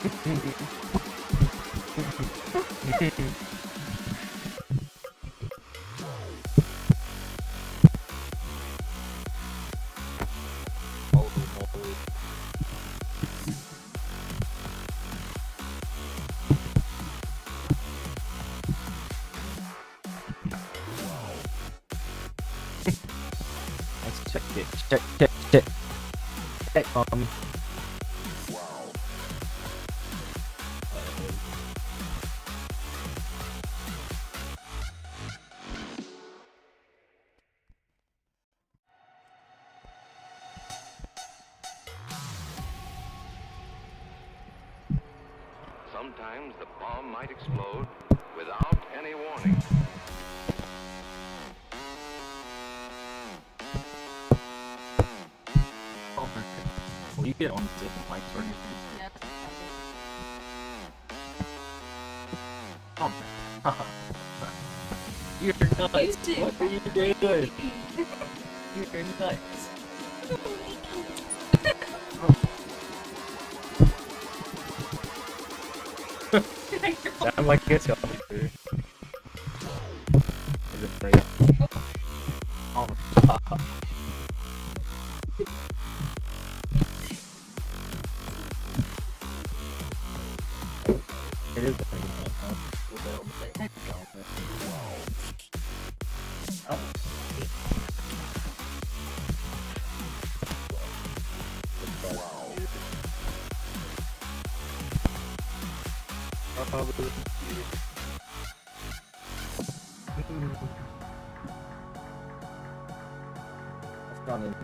Check it. Check, mommy. Sometimes the bomb might explode without any warning. Oh, well, you get on the mics, right? Yes. Oh, you're nuts. You do. What are you doing? You're nuts. I'm like, it's y'all. Is it for you? Oh, it is for you. Oh. I've gone in.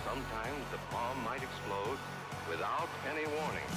Sometimes the bomb might explode without any warning.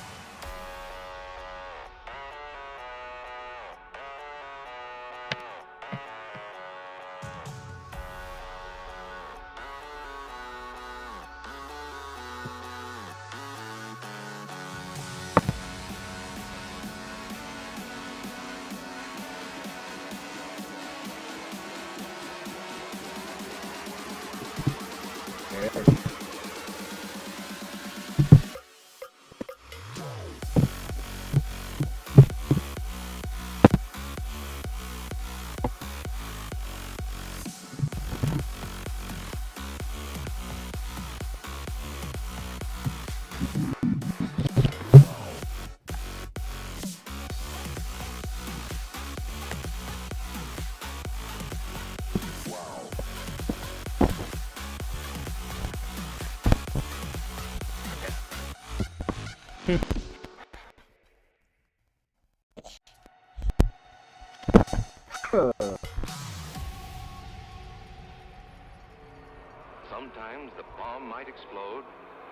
Sometimes the bomb might explode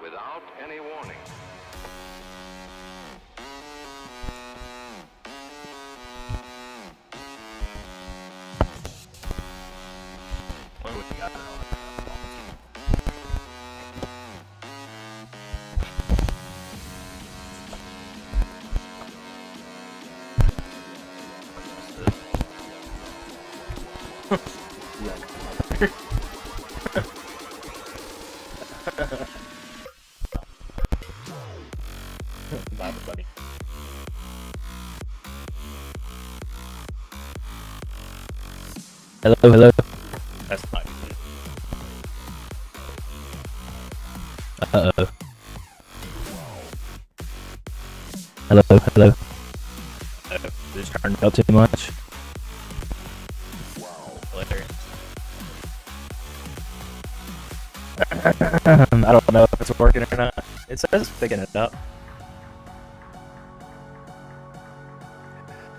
without any warning. What do we got? Bye, buddy. Hello. That's not good. Uh-oh. Hello. This turned out too much. Hilarious. I don't know if it's working or not. It says it's picking it up.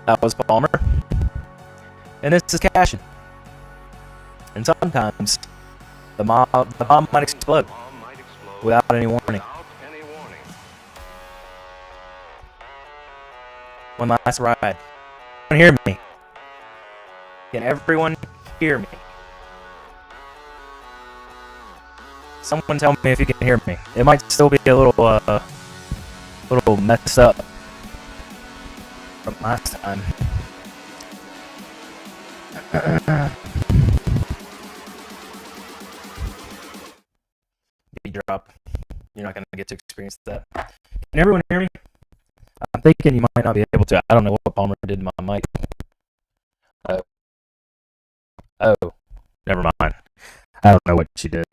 That was Palmer. And this is Cashin. And sometimes the bomb might explode without any warning. One last ride. Can hear me? Can everyone hear me? Someone tell me if you can hear me. It might still be a little messed up from last time. experienced that. Can everyone hear me? I'm thinking you might not be able to. I don't know what Palmer did to my mic. Oh, never mind. I don't know what she did.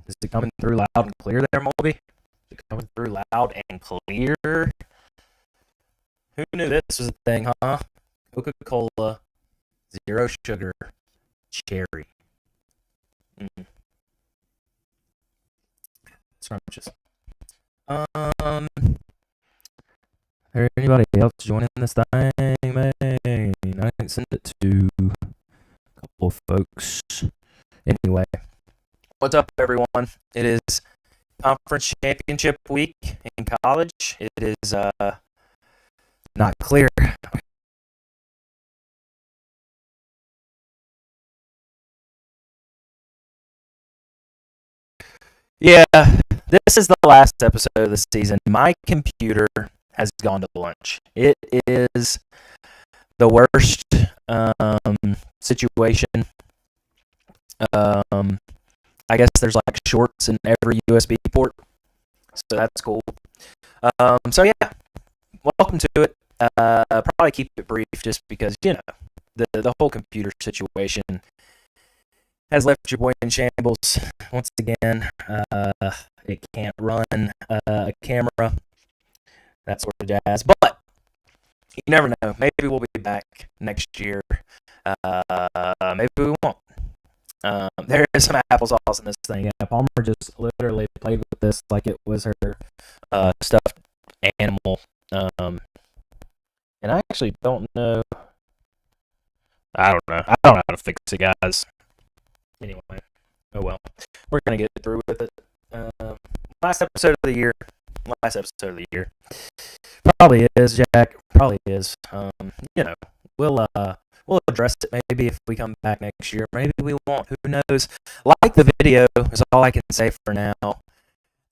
Is it coming through loud and clear there, Moby? Is it coming through loud and clear? Who knew this was a thing, huh? Coca-Cola, zero sugar, cherry. Scrumptious. There anybody else joining this thing, man? I can send it to a couple of folks. Anyway, what's up, everyone? It is conference championship week in college. It is not clear. Yeah, this is the last episode of the season. My computer has gone to lunch. It is the worst situation. I guess there's like shorts in every USB port, so that's cool. So yeah, welcome to it. Probably keep it brief, just because the whole computer situation has left your boy in shambles once again. It can't run a camera, that sort of jazz. But you never know. Maybe we'll be back next year. Maybe we won't. There is some applesauce in this thing. Yeah, Palmer just literally played with this like it was her stuffed animal. And I actually don't know. I don't know. I don't know how to fix it, guys. Anyway, oh well. We're going to get through with it. Last episode of the year. Probably is, Jack. Probably is. We'll address it maybe if we come back next year. Maybe we won't. Who knows? Like the video is all I can say for now.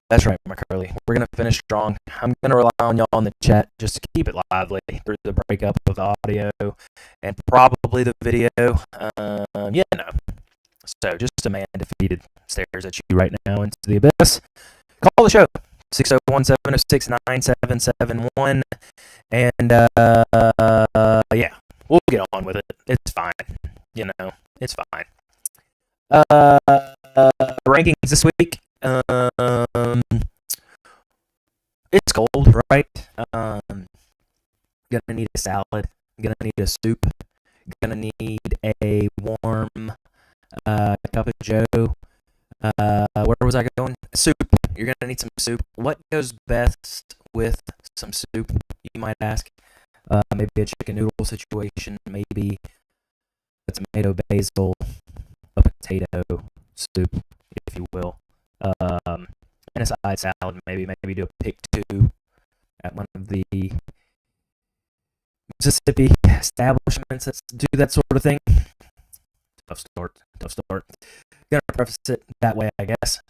That's right, McCurley. We're going to finish strong. I'm going to rely on y'all in the chat just to keep it lively through the breakup of the audio and probably the video. So just a man defeated stares at you right now into the abyss. Call the show. 601-706-9771. And, yeah, we'll get on with it. It's fine. It's fine. Rankings this week. It's cold, right? Gonna need a salad. Gonna need a soup. Gonna need a warm cup of joe. Where was I going? Soup. You're gonna need some soup. What goes best with some soup, you might ask? Maybe a chicken noodle situation. Maybe a tomato basil, a potato soup, if you will. And a side salad. Maybe do a pick two at one of the Mississippi establishments that do that sort of thing. Tough start. Gonna preface it that way, I guess.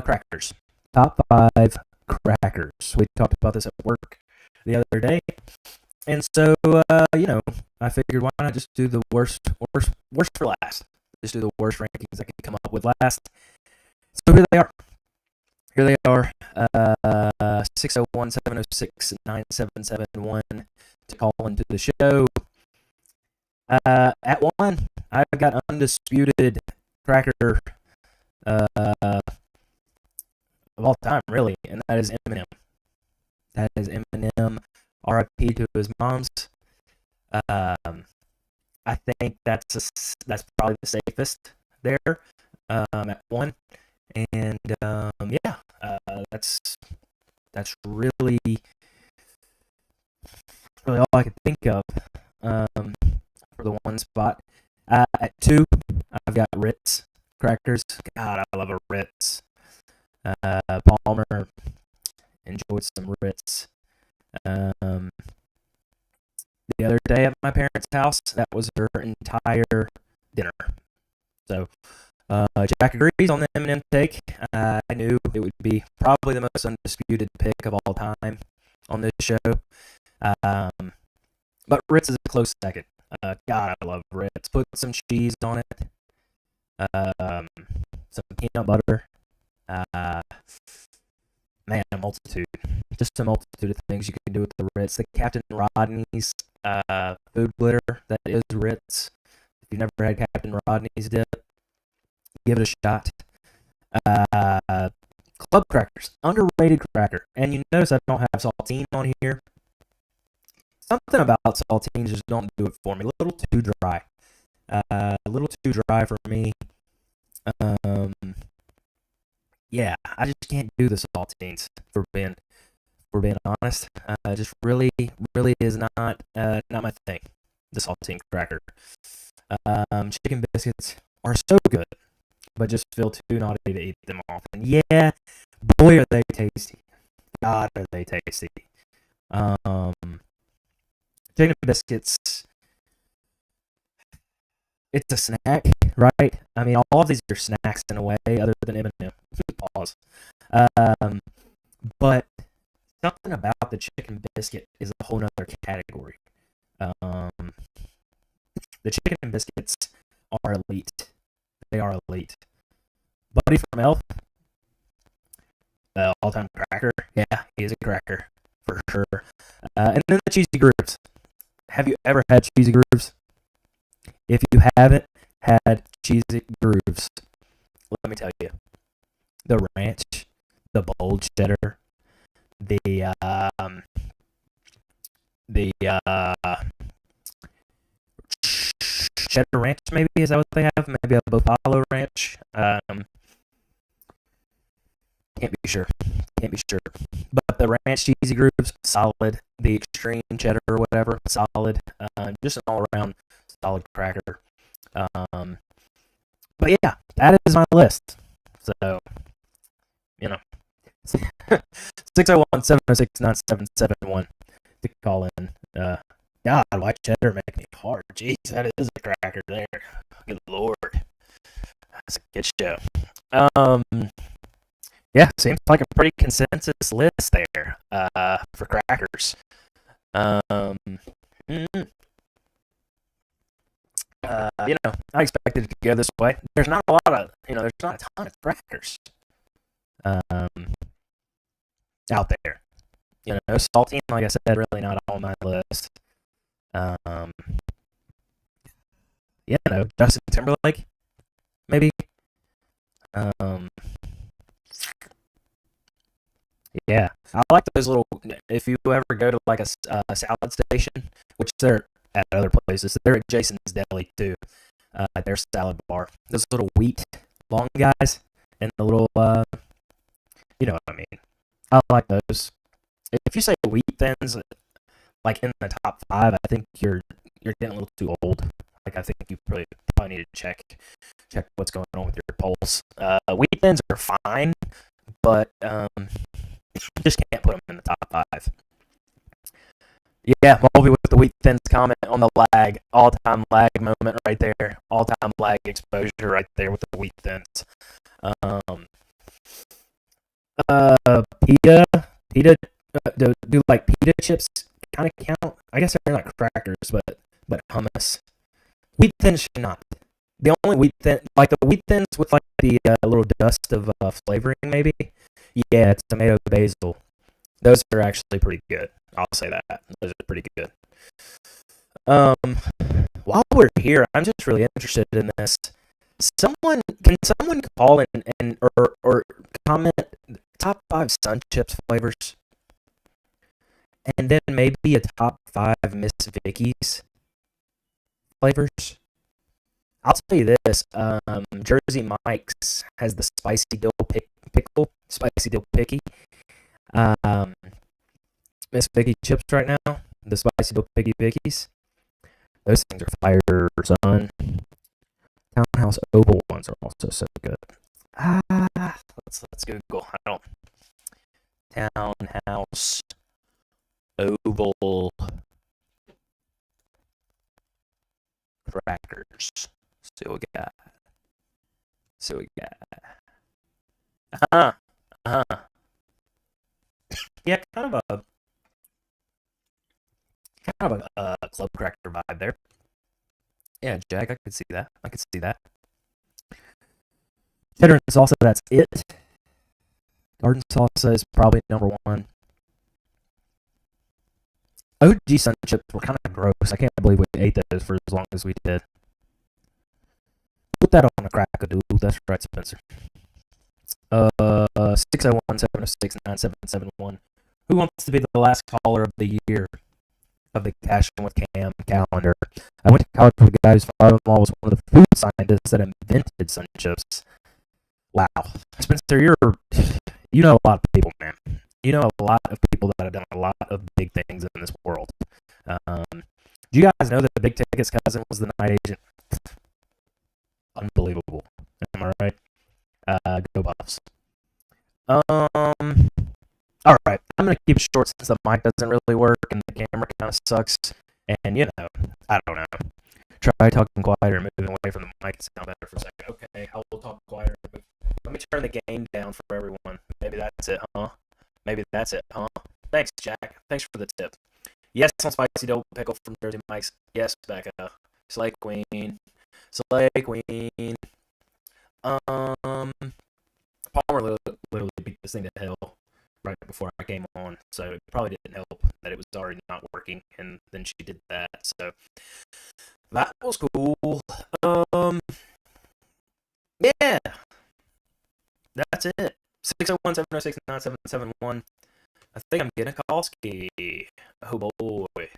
Crackers. Top 5 crackers. We talked about this at work the other day, and so I figured why not just do the worst for last. Just do the worst rankings I could come up with last. So here they are. 601-706-9771 to call into the show. At 1, I've got undisputed cracker of all time, really, and that is Eminem. R.I.P. to his mom's. I think that's probably the safest there at 1, and that's really all I can think of for the 1 spot. At 2, I've got Ritz crackers. God, I love a Ritz. Palmer enjoyed some Ritz. The other day at my parents' house, that was her entire dinner. So, Jack agrees on the Eminem take. I knew it would be probably the most undisputed pick of all time on this show. But Ritz is a close second. God, I love Ritz. Put some cheese on it. Some peanut butter. man, a multitude. Just a multitude of things you can do with the Ritz. The Captain Rodney's food glitter that is Ritz. If you've never had Captain Rodney's dip, give it a shot. Club crackers, underrated cracker. And you notice I don't have saltine on here. Something about saltines just don't do it for me. A little too dry. A little too dry for me. Yeah, I just can't do the saltines for being honest. Just really is not my thing. The saltine cracker. Chicken biscuits are so good, but just feel too naughty to eat them often. Yeah, boy are they tasty. God are they tasty. Chicken biscuits. It's a snack, right? I mean, all of these are snacks in a way, other than M&M. Pause. But something about the chicken biscuit is a whole nother category. The chicken biscuits are elite. They are elite. Buddy from Elf, all-time cracker. Yeah, he is a cracker for sure. And then the cheesy grooves. Have you ever had cheesy grooves? If you haven't had cheesy grooves, let me tell you, the ranch, the bold cheddar, the cheddar ranch, maybe, is that what they have? Maybe a buffalo ranch. Can't be sure. But the ranch cheesy grooves, solid. The extreme cheddar or whatever, solid. Just an all-around solid cracker. But yeah, that is my list. So, 601-706-9771 to call in. God, why cheddar make me hard? Jeez, that is a cracker there. Good Lord. That's a good show. Yeah, seems like a pretty consensus list there for crackers. I expected it to go this way. There's not a ton of crackers out there. Saltine, like I said, really not on my list. Justin Timberlake, maybe. Yeah, I like those little. If you ever go to like a salad station, which they're at other places, they're at Jason's Deli too. At their salad bar, those little wheat long guys and the little, you know what I mean. I like those. If you say wheat thins, like in the top 5, I think you're getting a little too old. Like I think you probably need to check what's going on with your pulse. Wheat thins are fine, but just can't put them in the top 5. Yeah, Mulvey with the wheat thins comment on the lag. All-time lag moment right there. All-time lag exposure right there with the wheat thins. Pita, do like pita chips kind of count? I guess they're not crackers, but hummus. Wheat thins should not. The only wheat thin, like the wheat thins with like the little dust of flavoring, maybe. Yeah, it's tomato basil. Those are actually pretty good. I'll say that. Those are pretty good. While we're here, I'm just really interested in this. Can someone call in or comment top 5 Sun Chips flavors? And then maybe a top 5 Miss Vicky's flavors? I'll tell you this. Jersey Mike's has the spicy dill pickle, spicy dill picky. Miss Vicky chips right now, the spicy dill picky Vickies. Those things are fire, son. Townhouse Oval ones are also so good. Let's Google. Townhouse Oval crackers. See what we got. Yeah, kind of a club cracker vibe there. Yeah, Jack, I could see that. Cheddar and salsa, that's it. Garden salsa is probably number one. OG Sun chips were kind of gross. I can't believe we ate those for as long as we did. Put that on a crack-a-doodle. That's right, Spencer. 601-706-9771. Who wants to be the last caller of the year of the Cashin with Cam calendar? I went to college with a guy whose father-in-law was one of the food scientists that invented Sun chips. Wow. Spencer, you know a lot of people, man. You know a lot of people that have done a lot of big things in this world. Do you guys know that the Big Ticket's cousin was the night agent? Unbelievable. Am I right? Go Buffs. All right. I'm going to keep it short since the mic doesn't really work and the camera kind of sucks. And, I don't know. Try talking quieter and moving away from the mic and sound better for a second. Okay, I will talk quieter. Let me turn the gain down for everyone. Maybe that's it, huh? Thanks, Jack. Thanks for the tip. Yes on spicy dope pickle from Jersey Mike's. Yes, Becca. Slay Queen. Palmer literally beat this thing to hell right before I came on, so it probably didn't help that it was already not working, and then she did that, so that was cool. Yeah, that's it. 601-706-9771. I think I'm getting a call ski. Oh boy.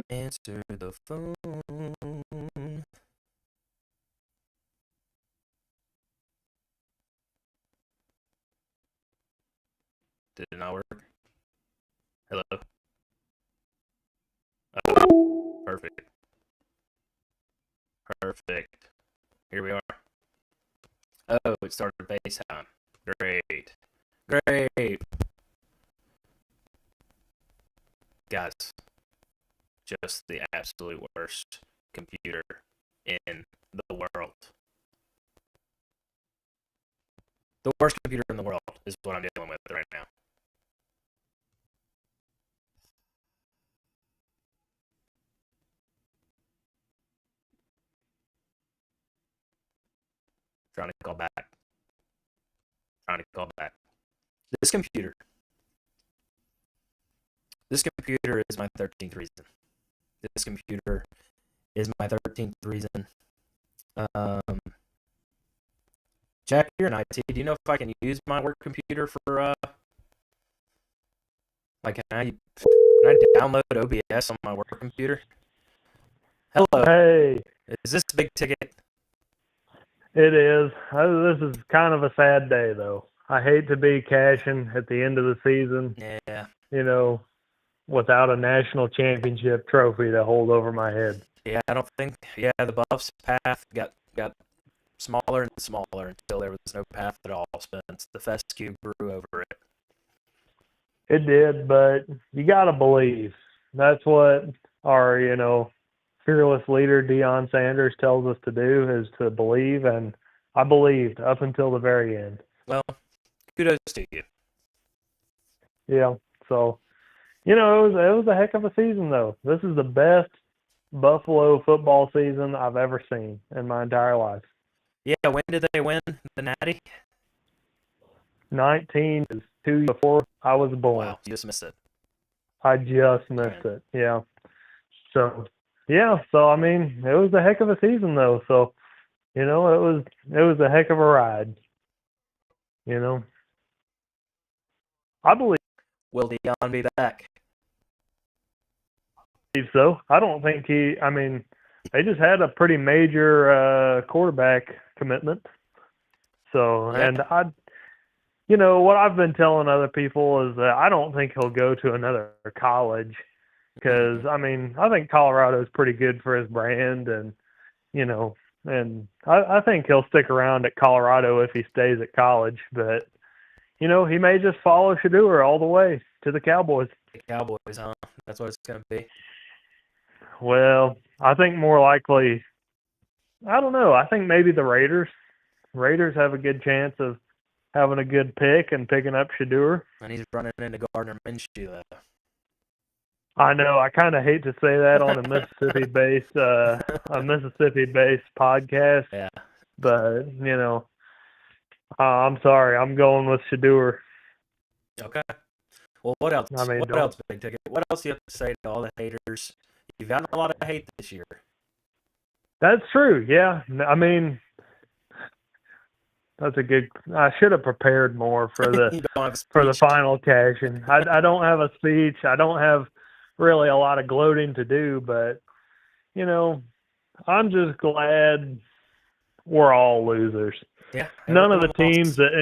Answer the phone. Did it not work? Hello? Oh, perfect. Here we are. Oh, it started FaceTime. Great. Guys, just the absolute worst computer in the world. The worst computer in the world is what I'm dealing with right now. Trying to call back. This computer is my 13th reason. This computer is my 13th reason. Jack, you're an IT. Do you know if I can use my work computer for can I download OBS on my work computer? Hello. Hey. Is this Big Ticket? It is. This is kind of a sad day, though. I hate to be Cashin at the end of the season. Yeah. Without a national championship trophy to hold over my head. Yeah, I don't think. Yeah, the Buffs' path got smaller and smaller until there was no path at all. Spence, the fescue grew over it. It did, but you gotta believe. That's what our fearless leader Deion Sanders tells us to do, is to believe, and I believed up until the very end. Well, kudos to you. Yeah, so it was a heck of a season, though. This is the best Buffalo football season I've ever seen in my entire life. Yeah, when did they win the Natty? 19 is 2 years before I was born. Wow, you just missed it. I just missed it. Yeah. So I mean, it was a heck of a season, though. So, it was a heck of a ride. I believe. Will Deion be back? So. I don't think they just had a pretty major quarterback commitment. So, yeah. And what I've been telling other people is that I don't think he'll go to another college, because, I think Colorado's pretty good for his brand, and, and I think he'll stick around at Colorado if he stays at college, but, he may just follow Shedeur all the way to the Cowboys. The Cowboys, huh? That's what it's going to be. Well, I think more likely, I don't know. I think maybe the Raiders. Raiders have a good chance of having a good pick and picking up Shedeur. And he's running into Gardner Minshew, though. I know. I kind of hate to say that on a Mississippi-based podcast, Yeah. but I'm sorry. I'm going with Shador. Okay. Well, what else? I mean, What else, Big Ticket? What else do you have to say to all the haters? You've gotten a lot of hate this year. That's true. Yeah. I mean, that's a good. I should have prepared more for You don't have a the speech. final Cashin. I don't have a speech. I don't have really a lot of gloating to do, but I'm just glad we're all losers. Yeah. None of the everyone teams lost.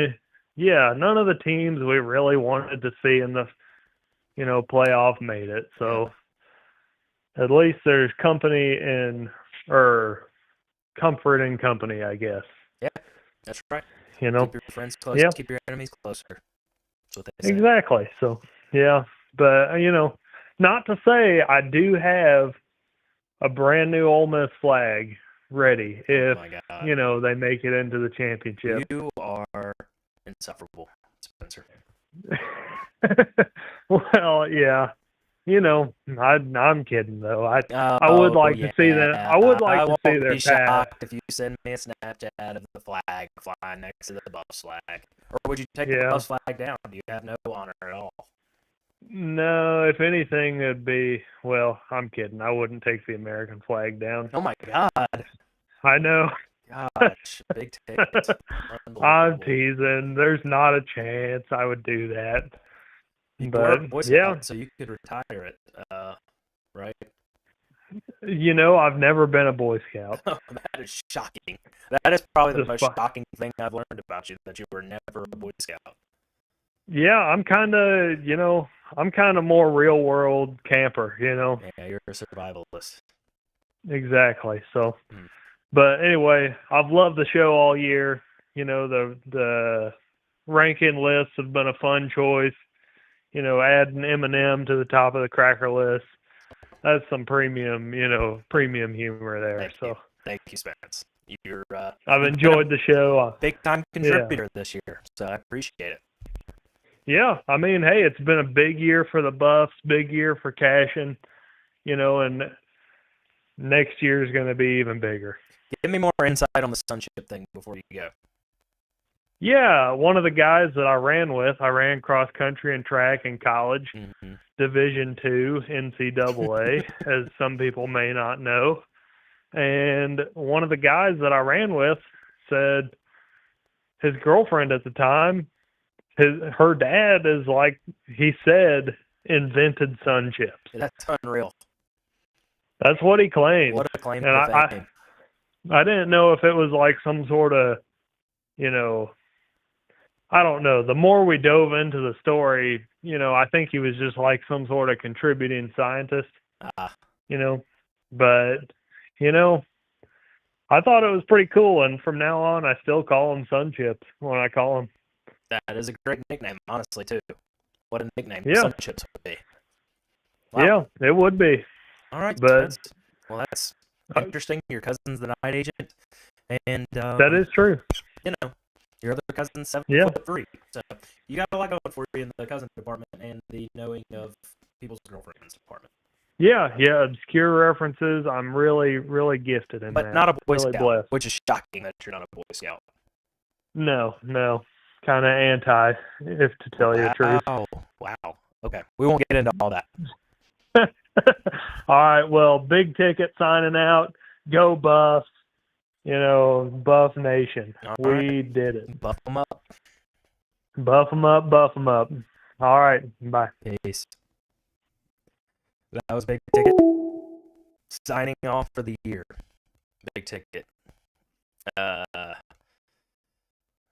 none of the teams we really wanted to see in the playoff made it. So at least there's company comfort in company, I guess. Yeah, that's right. You know, Keep your friends close. Yeah. Keep your enemies closer. That's what they say. exactly. So yeah, but not to say I do have a brand new Ole Miss flag ready if Oh my God. they make it into the championship. You are insufferable, Spencer. Well, yeah. I'm kidding though. I would like to see that. I would like to see their be path. shocked if you send me a Snapchat of the flag flying next to the Buffs flag. Or would you take the Buffs flag down? Do you have no honor at all? No, if anything, it'd be, well, I'm kidding. I wouldn't take the American flag down. Oh my God. I know. Gosh, big tickets. I'm teasing. There's not a chance I would do that. You were a But Boy yeah, Scout, so you could retire it, right? I've never been a Boy Scout. That is shocking. That is probably the Just most shocking thing I've learned about you, that you were never a Boy Scout. Yeah, I'm kind of more real world camper, Yeah, you're a survivalist. Exactly. So, but anyway, I've loved the show all year. The ranking lists have been a fun choice. Adding Eminem to the top of the cracker list. That's some premium humor there. Thank you, Spence. You're. I've enjoyed the show. Big time contributor this year, so I appreciate it. Yeah, I mean, hey, it's been a big year for the Buffs, big year for Cashin, and next year is going to be even bigger. Give me more insight on the sonship thing before you go. Yeah, one of the guys that I ran cross country and track in college, Division II NCAA, as some people may not know. And one of the guys that I ran with said his girlfriend at the time, her dad is like, he said, invented sonship. That's unreal. That's what he claimed. What a claim and to fame. I didn't know if it was like some sort of, I don't know. The more we dove into the story, I think he was just like some sort of contributing scientist, but, I thought it was pretty cool. And from now on, I still call him Sunchips when I call him. That is a great nickname, honestly, too. What a nickname Sunchips would be. Wow. Yeah, it would be. All right. But, well, that's interesting. Your cousin's the night agent. And that is true. Your other cousin's 7'3", so you got a lot going for you in the cousin department and the knowing of people's girlfriends department. Yeah, obscure references. I'm really, really gifted in that. But not a Boy really Scout, blessed. which is shocking that you're not a Boy Scout. No, kind of anti, if to tell you the truth. Wow. Okay, we won't get into all that. All right, well, Big Ticket signing out. Go Buffs. Buff Nation. We did it. Buff them up. Buff them up, buff them up. All right, bye. Peace. That was Big Ticket. Signing off for the year. Big Ticket.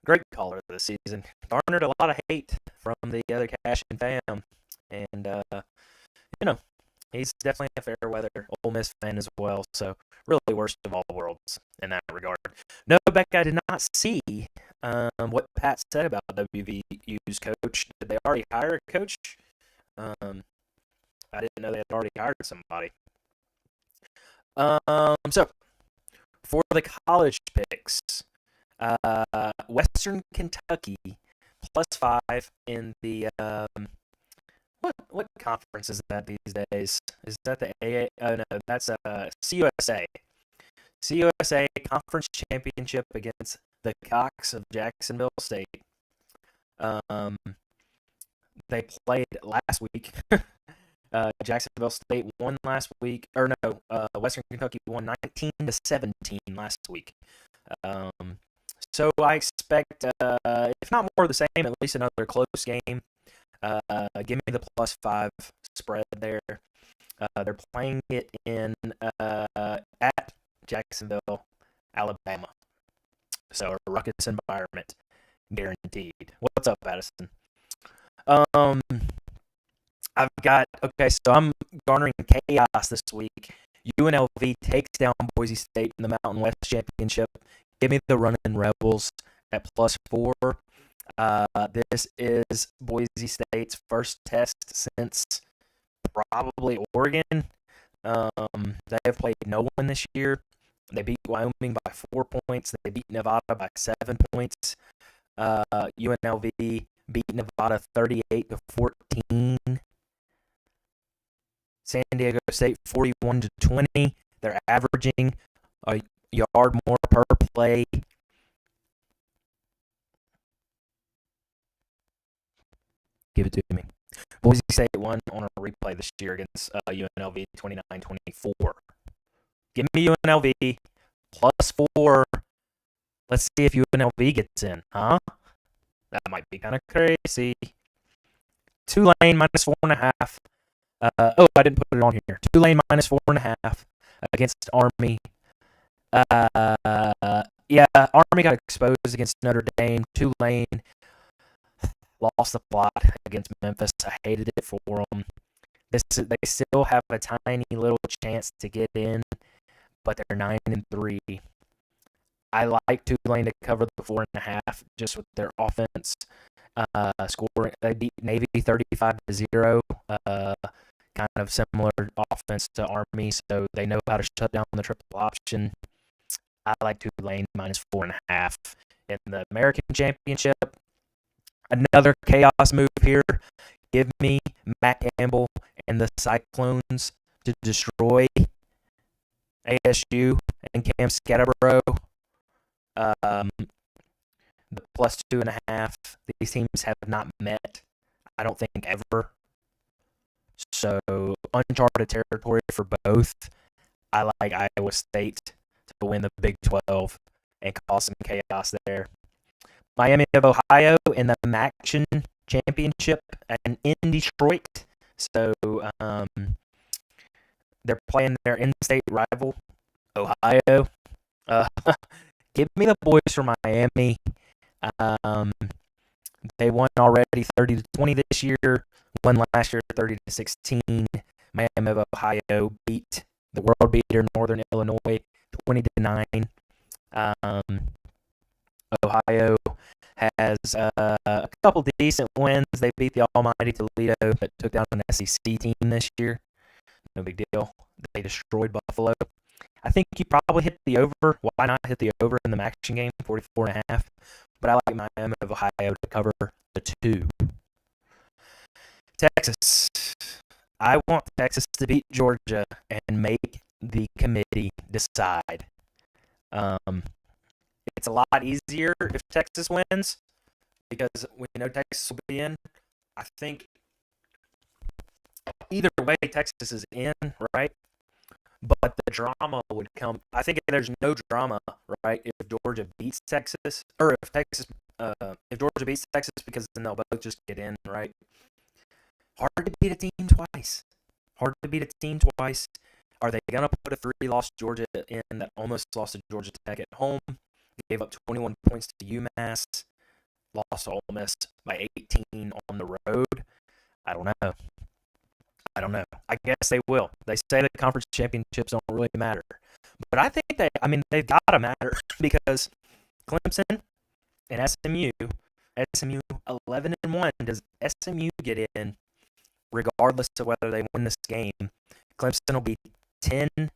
Great caller this season. Garnered a lot of hate from the other Cashin fam. And, he's definitely a fair weather Ole Miss fan as well. So, really worst of all worlds in that regard. No, Beck, I did not see what Pat said about WVU's coach. Did they already hire a coach? I didn't know they had already hired somebody. So, for the college picks, Western Kentucky +5 in the what conference is that these days? Is that the AA? Oh no, that's CUSA. CUSA Conference Championship against the Cox of Jacksonville State. Um, they played last week. Jacksonville State won last week, or no, Western Kentucky won 19-17 last week. So I expect, if not more of the same, at least another close game. Give me the +5 spread there. They're playing it in at Jacksonville, Alabama. So a ruckus environment, guaranteed. What's up, Addison? Um, so I'm garnering chaos this week. UNLV takes down Boise State in the Mountain West Championship. Give me the Running Rebels at +4. This is Boise State's first test since probably Oregon. They have played no one this year. They beat Wyoming by 4 points. They beat Nevada by 7 points. UNLV beat Nevada 38-14. San Diego State 41-20. They're averaging a yard more per play. Give it to me. Boise State won on a replay this year against UNLV 29-24. Give me UNLV +4. Let's see if UNLV gets in, huh? That might be kind of crazy. Tulane -4.5. I didn't put it on here. Tulane -4.5 against Army. Army got exposed against Notre Dame. Tulane lost the plot against Memphis. I hated it for them. They still have a tiny little chance to get in, but they're 9-3. I like Tulane to cover the 4.5 just with their offense. Scoring, they beat Navy 35-0. Kind of similar offense to Army, so they know how to shut down the triple option. I like Tulane -4.5 in the American Championship. Another chaos move here. Give me Matt Campbell and the Cyclones to destroy ASU and Cam Scatterborough. The +2.5. These teams have not met, I don't think, ever. So uncharted territory for both. I like Iowa State to win the Big 12 and cause some chaos there. Miami of Ohio in the Cashin Championship and in Detroit. So they're playing their in-state rival, Ohio. Give me the boys from Miami. They won already 30-20 this year. Won last year 30-16. Miami of Ohio beat the world beater Northern Illinois 20-9. Ohio has a couple decent wins. They beat the almighty Toledo, but took down an SEC team this year. No big deal. They destroyed Buffalo. I think you probably hit the over. Why not hit the over in the action game, 44.5? But I like Miami of Ohio to cover the 2. Texas. I want Texas to beat Georgia and make the committee decide. It's a lot easier if Texas wins because we know Texas will be in. I think either way, Texas is in, right? But the drama would come. I think there's no drama, right? If Georgia beats Texas, or if Georgia beats Texas, because then they'll both just get in, right? Hard to beat a team twice. Are they gonna put a 3-loss Georgia in that almost lost to Georgia Tech at home? Gave up 21 points to UMass. Lost to Ole Miss by 18 on the road. I don't know. I guess they will. They say the conference championships don't really matter. But I think they've got to matter because Clemson and SMU 11-1. Does SMU get in regardless of whether they win this game? Clemson will be 10-3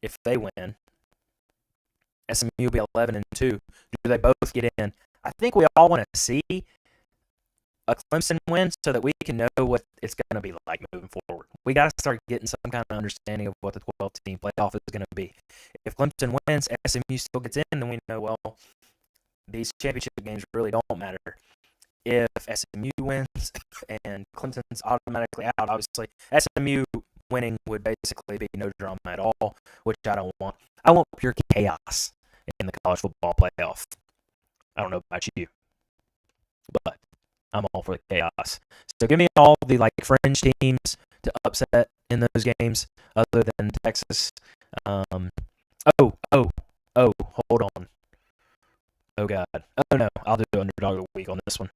if they win. SMU will be 11-2. Do they both get in? I think we all want to see a Clemson win so that we can know what it's going to be like moving forward. We got to start getting some kind of understanding of what the 12-team playoff is going to be. If Clemson wins, SMU still gets in, then we know, well, these championship games really don't matter. If SMU wins and Clemson's automatically out, obviously, SMU winning would basically be no drama at all, which I don't want. I want pure chaos in the college football playoff. I don't know about you, but I'm all for the chaos. So give me all the fringe teams to upset in those games, other than Texas. Hold on. Oh God. Oh no, I'll do underdog of the week on this one.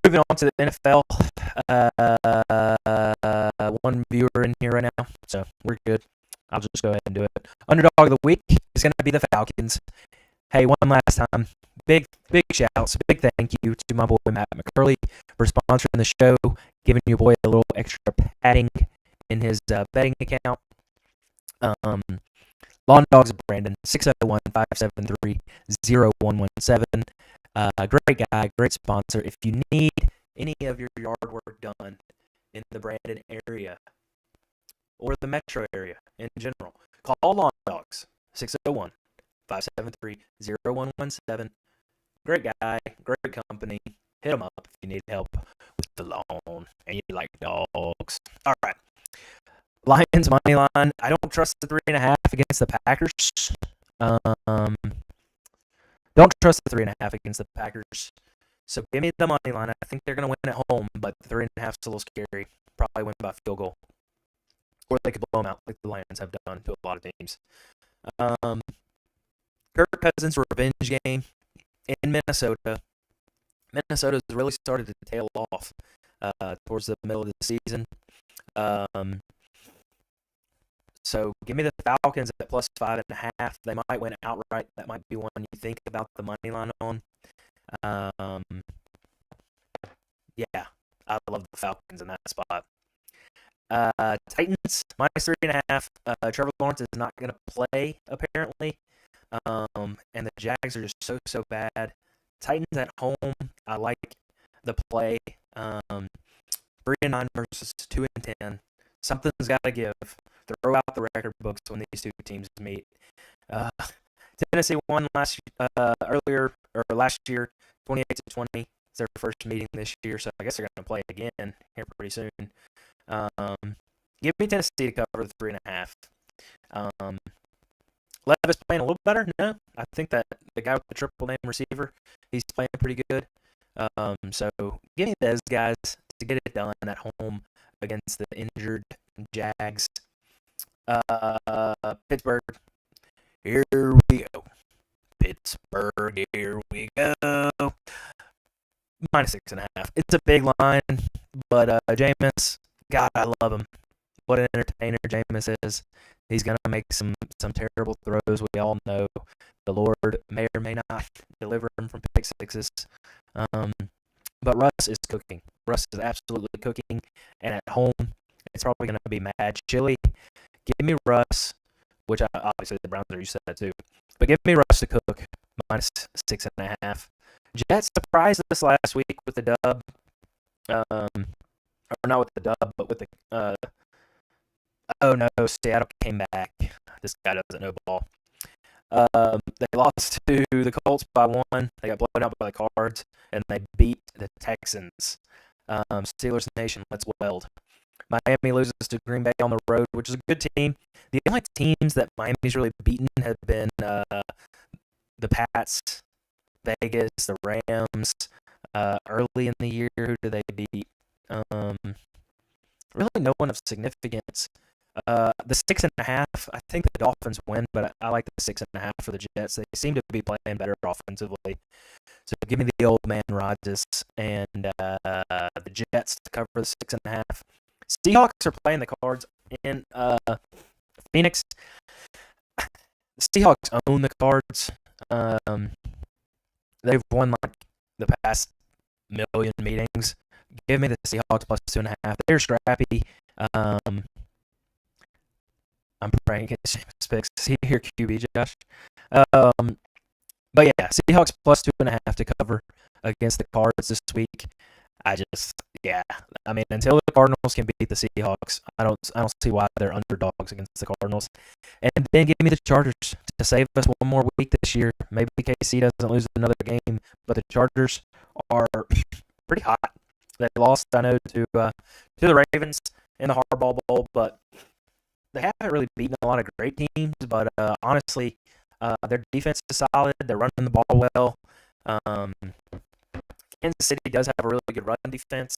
Moving on to the NFL. One viewer in here right now, so we're good. I'll just go ahead and do it. Underdog of the week is going to be the Falcons. Hey, one last time, big shouts, big thank you to my boy Matt McCurley for sponsoring the show, giving your boy a little extra padding in his betting account. Lawn Dogs Brandon, 601-573-0117. Great guy, great sponsor. If you need any of your yard work done in the Brandon area or the metro area in general, call Lawn Dogs, 601-573-0117. Great guy, great company. Hit him up if you need help with the lawn and you like dogs. All right. Lions money line. I don't trust the 3.5 against the Packers. Don't trust the 3.5 against the Packers. So give me the money line. I think they're going to win at home, but the 3.5 is a little scary. Probably win by field goal. Or they could blow them out like the Lions have done to a lot of teams. Kirk Cousins' revenge game in Minnesota. Minnesota's really started to tail off towards the middle of the season. So give me the Falcons at plus 5.5. They might win outright. That might be one you think about the money line on. Yeah, I love the Falcons in that spot. Titans minus 3.5. Trevor Lawrence is not going to play apparently, and the Jags are just so bad. Titans at home. I like the play. 3-9 versus 2-10. Something's got to give. Throw out the record books when these two teams meet. Tennessee won last year, 28-20. It's their first meeting this year, so I guess they're going to play again here pretty soon. Give me Tennessee to cover the 3.5. Levis playing a little better? No, I think that the guy with the triple name receiver, he's playing pretty good. So give me those guys to get it done at home against the injured Jags. Pittsburgh, here we go. Pittsburgh, here we go. Minus 6.5. It's a big line, but Jameis, God, I love him. What an entertainer Jameis is. He's going to make some terrible throws. We all know the Lord may or may not deliver him from pick sixes. But Russ is cooking. Russ is absolutely cooking. And at home, it's probably going to be mad chilly. Give me Russ, which obviously the Browns are used to that too. But give me Russ to cook, minus 6.5. Jets surprised us last week with the dub. Or not with the dub, but with the oh no, Seattle came back. This guy doesn't know ball. They lost to the Colts by 1. They got blown out by the Cards, and they beat the Texans. Steelers Nation, let's weld. Miami loses to Green Bay on the road, which is a good team. The only teams that Miami's really beaten have been the Pats, Vegas, the Rams. Early in the year, who do they beat? Really no one of significance. The 6.5, I think the Dolphins win, but I like the 6.5 for the Jets. They seem to be playing better offensively. So give me the old man Rodgers and the Jets to cover the 6.5. Seahawks are playing the Cards in Phoenix. The Seahawks own the Cards. They've won like the past million meetings. Give me the Seahawks plus 2.5. They're scrappy. I'm praying against James Picks. See here, QB Josh. But yeah, Seahawks plus 2.5 to cover. against the Cards this week. Yeah. I mean, until the Cardinals can beat the Seahawks, I don't see why they're underdogs against the Cardinals. And then give me the Chargers to save us one more week this year. Maybe KC doesn't lose another game, but the Chargers are pretty hot. They lost, I know, to the Ravens in the Harbaugh Bowl, but they haven't really beaten a lot of great teams. But honestly, their defense is solid. They're running the ball well. Kansas City does have a really good run defense,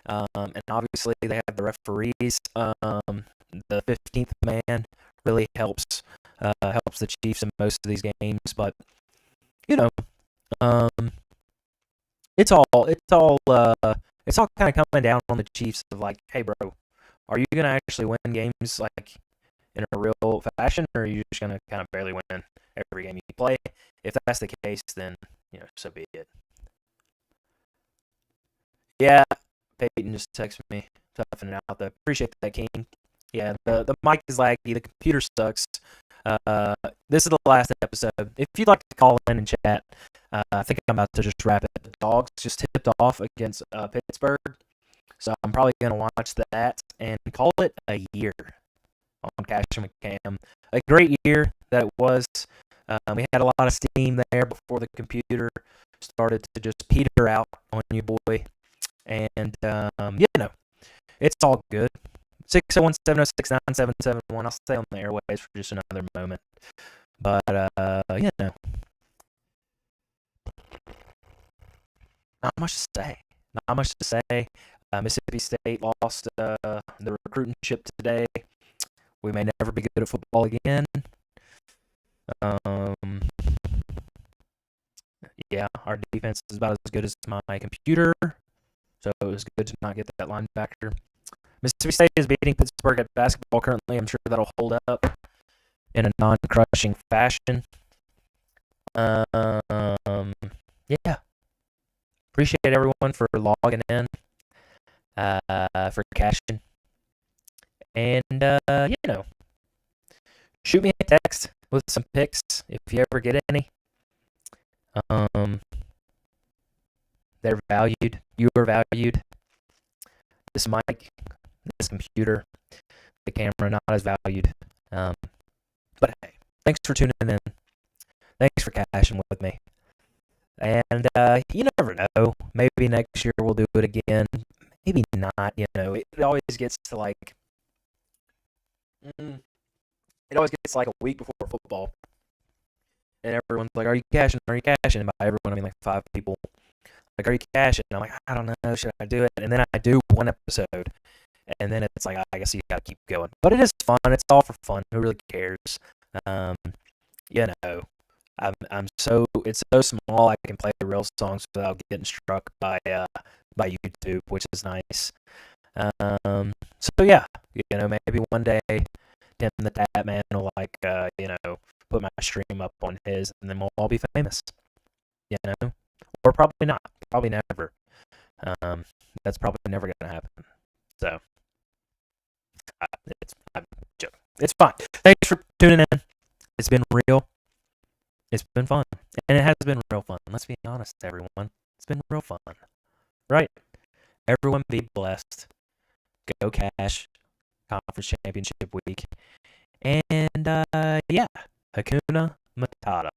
and obviously they have the referees. The 15th man really helps the Chiefs in most of these games, but you know, it's all kind of coming down on the Chiefs of like, hey, bro, are you gonna actually win games like in a real fashion, or are you just gonna kind of barely win every game you play? If that's the case, then so be it. Yeah, Peyton just texted me, toughing it out though. Appreciate that, King. Yeah, the mic is laggy, the computer sucks. This is the last episode. If you'd like to call in and chat, I think I'm about to just wrap it. The Dogs just tipped off against Pittsburgh, so I'm probably gonna watch that and call it a year on Cashin McCam. A great year that it was. We had a lot of steam there before the computer started to just peter out on you, boy. And, it's all good. 601-706-9771. I'll stay on the airways for just another moment. But, not much to say. Not much to say. Mississippi State lost the recruiting ship today. We may never be good at football again. Yeah, our defense is about as good as my computer. So it was good to not get that linebacker. Mississippi State is beating Pittsburgh at basketball currently. I'm sure that'll hold up in a non-crushing fashion. Yeah. Appreciate everyone for logging in, for Cashin. And, shoot me a text with some picks if you ever get any. They're valued. You are valued. This mic, this computer, the camera, not as valued. But hey, thanks for tuning in. Thanks for cashing with me. And you never know. Maybe next year we'll do it again. Maybe not. It always gets to like. It always gets like a week before football, and everyone's like, "Are you cashing? Are you cashing?" And by everyone, I mean like 5 people. Like, are you cashing? I'm like, I don't know. Should I do it? And then I do one episode, and then it's like, I guess you gotta keep going. But it is fun. It's all for fun. Who really cares? It's so small. I can play real songs without getting struck by YouTube, which is nice. So yeah, maybe one day Tim the Tap Man will put my stream up on his, and then we'll all be famous. Or probably not. Probably never. That's probably never going to happen. So, I'm joking. It's fine. Thanks for tuning in. It's been real. It's been fun. And it has been real fun. Let's be honest, everyone. It's been real fun. Right? Everyone be blessed. Go Cash. Conference Championship Week. And, yeah. Hakuna Matata.